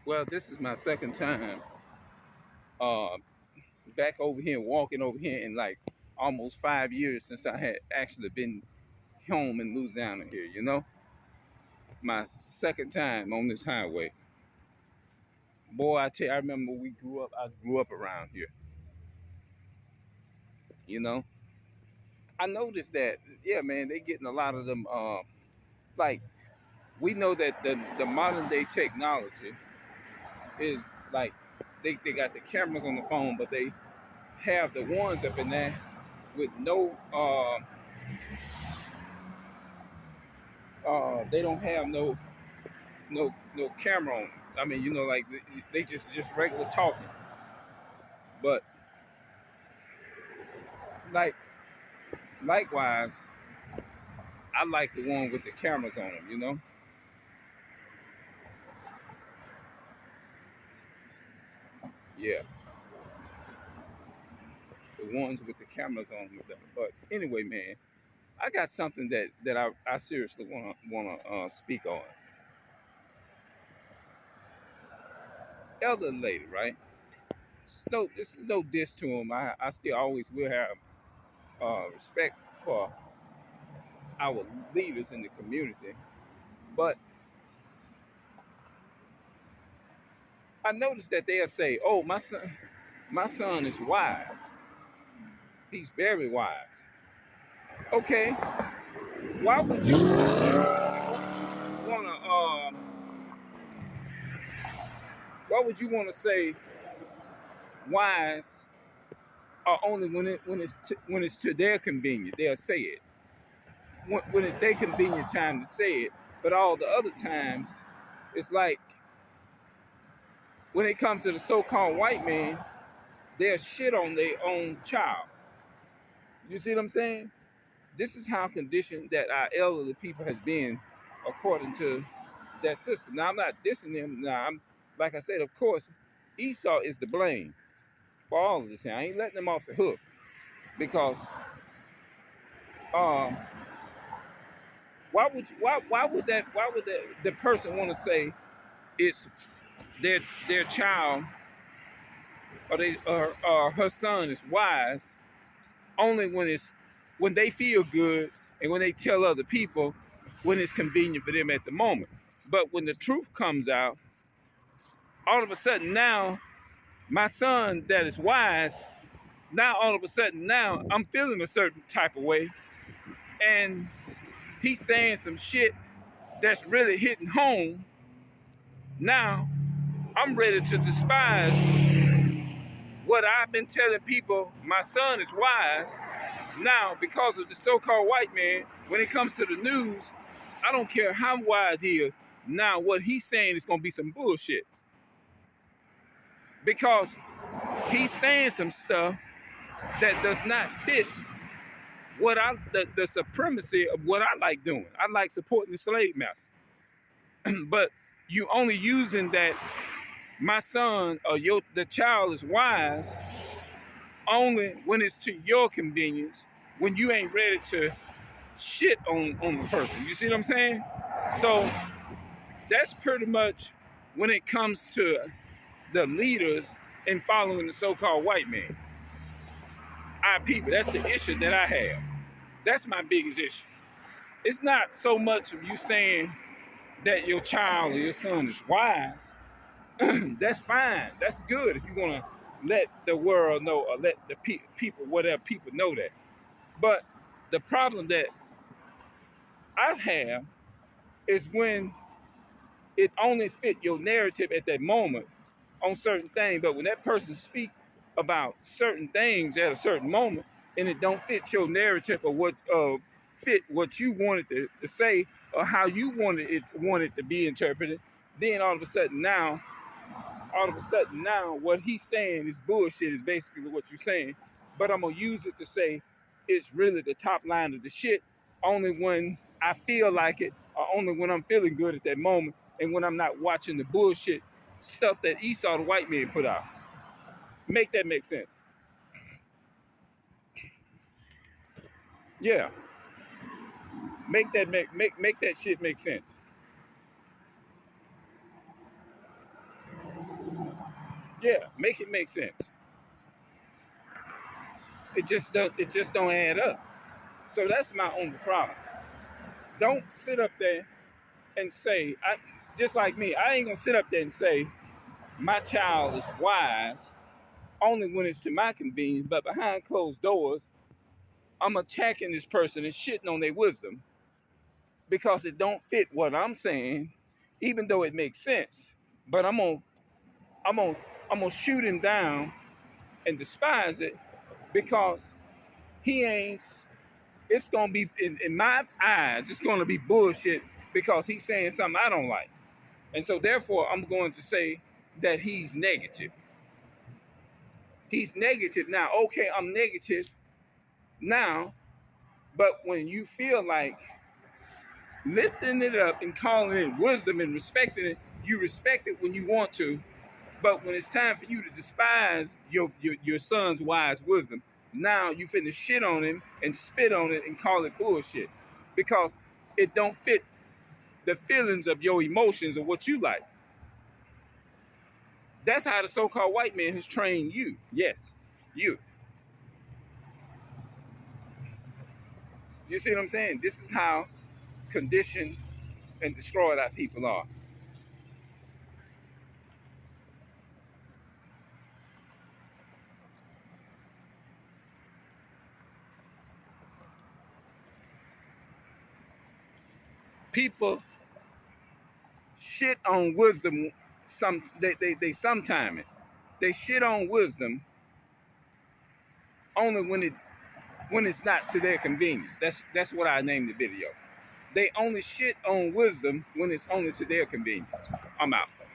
Well, this is my second time uh, back over here, walking over here in like almost 5 years since I had actually been home in Louisiana here, My second time on this highway. Boy, I tell you, I remember I grew up around here, you know. I noticed that, yeah, man, they getting a lot of them, like, we know that the modern day technology is like, they got the cameras on the phone, but they have the ones up in there with they don't have no camera on them. I mean, like they just regular talking. But like likewise, I like the one with the cameras on them. Yeah, the ones with the cameras on them. But anyway, man, I got something that I seriously wanna speak on. Elder lady, right? This is no diss to him. I still always will have respect for our leaders in the community. But I noticed that they'll say, "Oh, my son is wise. He's very wise." Okay, why would you wanna say wise only when it's to their convenience? They'll say it when it's their convenient time to say it, but all the other times, it's like when it comes to the so-called white man, they'll shit on their own child. You see what I'm saying? This is how conditioned that our elderly people has been according to that system. Now I'm not dissing them. Now I'm like I said, of course, Esau is to blame for all of this. I ain't letting them off the hook because um, why would the person want to say it's their child or her son is wise only when they feel good and when they tell other people when it's convenient for them at the moment. But when the truth comes out, all of a sudden now my son that is wise, now all of a sudden now I'm feeling a certain type of way and he's saying some shit that's really hitting home. Now I'm ready to despise what I've been telling people my son is wise. Now, because of the so-called white man, when it comes to the news, I don't care how wise he is. Now, what he's saying is going to be some bullshit because he's saying some stuff that does not fit the supremacy of what I like doing. I like supporting the slave master, but you only using that my son or the child is wise only when it's to your convenience, when you ain't ready to shit on the person. You see what I'm saying? So that's pretty much when it comes to the leaders and following the so-called white man. Our people, that's the issue that I have. That's my biggest issue. It's not so much of you saying that your child or your son is wise. That's fine. That's good if you want to let the world know or let the people, whatever people know that. But the problem that I have is when it only fit your narrative at that moment on certain things. But when that person speak about certain things at a certain moment and it don't fit your narrative or what fit what you wanted to say or how you wanted to be interpreted, then all of a sudden now what he's saying is bullshit is basically what you're saying. But I'm gonna use it to say it's really the top line of the shit only when I feel like it or only when I'm feeling good at that moment and when I'm not watching the bullshit stuff that Esau the white man put out. Make that make sense? Yeah. Make that shit make sense. Yeah, make it make sense. It just don't add up. So that's my only problem. Don't sit up there and say, just like me, I ain't gonna sit up there and say my child is wise only when it's to my convenience, but behind closed doors, I'm attacking this person and shitting on their wisdom because it don't fit what I'm saying, even though it makes sense. But I'm gonna, I'm gonna shoot him down and despise it because he ain't. It's gonna be in my eyes. It's gonna be bullshit because he's saying something I don't like, and so therefore I'm going to say that he's negative. He's negative now. Okay, I'm negative now, but when you feel like lifting it up and calling it wisdom and respecting it, you respect it when you want to. But when it's time for you to despise your son's wise wisdom, now you finna shit on him and spit on it and call it bullshit because it don't fit the feelings of your emotions or what you like. That's how the so-called white man has trained you. Yes, you. You see what I'm saying? This is how conditioned and destroyed our people are. People shit on wisdom. They sometime it. They shit on wisdom only when it's not to their convenience. That's what I named the video. They only shit on wisdom when it's only to their convenience. I'm out.